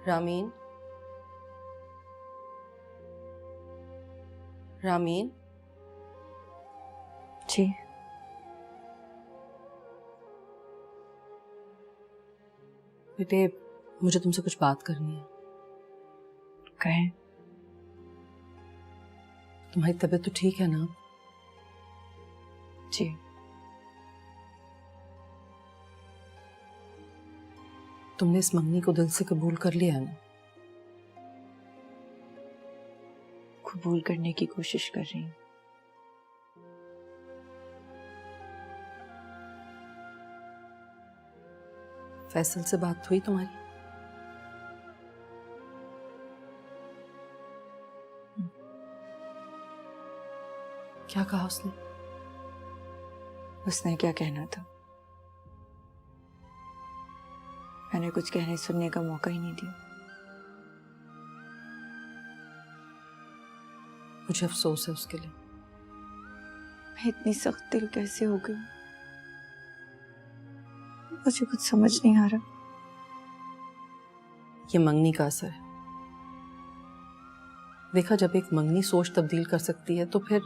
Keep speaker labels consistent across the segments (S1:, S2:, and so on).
S1: रामीन, रामीन।
S2: जी।
S1: बेटे, मुझे तुमसे कुछ बात करनी है।
S2: कहें।
S1: तुम्हारी तबीयत तो ठीक है ना?
S2: जी।
S1: तुमने इस मंगनी को दिल से कबूल कर लिया है ना?
S2: कबूल करने की कोशिश कर रही हूँ।
S1: फैसल से बात हुई तुम्हारी? क्या कहा उसने?
S2: उसने क्या कहना था, मैंने कुछ कहने सुनने का मौका ही नहीं दिया।
S1: मुझे अफसोस है उसके लिए।
S2: मैं इतनी सख्त दिल कैसे हो गई, मुझे कुछ समझ नहीं आ रहा।
S1: ये मंगनी का असर है। देखा, जब एक मंगनी सोच तब्दील कर सकती है तो फिर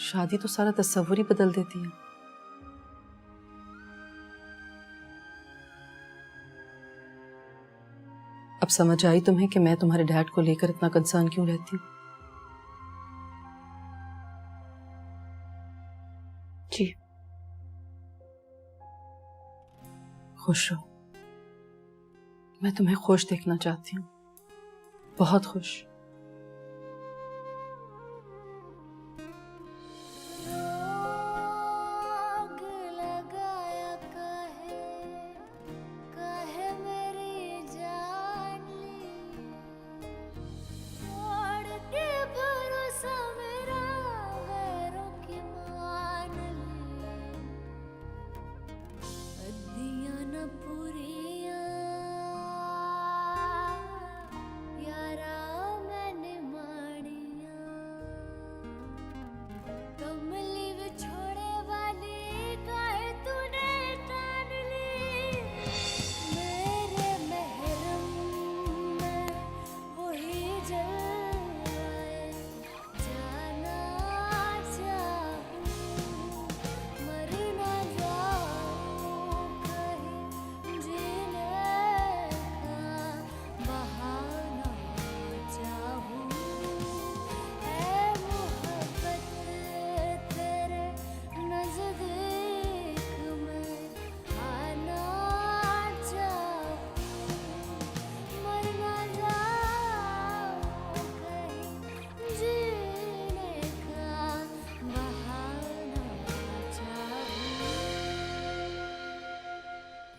S1: शादी तो सारा तस्वुर ही बदल देती है। अब समझ आई तुम्हें कि मैं तुम्हारे डैड को लेकर इतना कंसर्न क्यों रहती हूँ?
S2: जी।
S1: खुश रहो। मैं तुम्हें खुश देखना चाहती हूँ, बहुत खुश।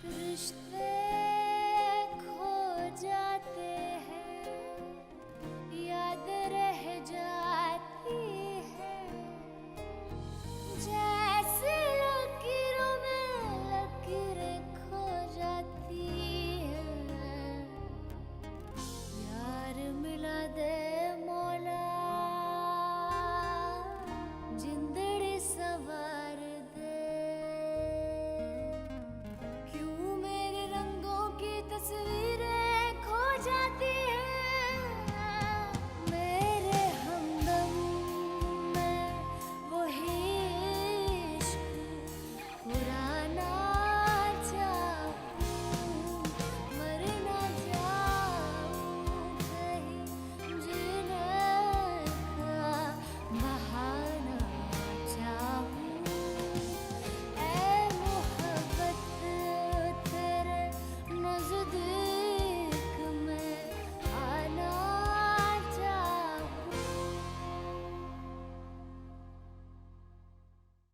S3: रिश्ते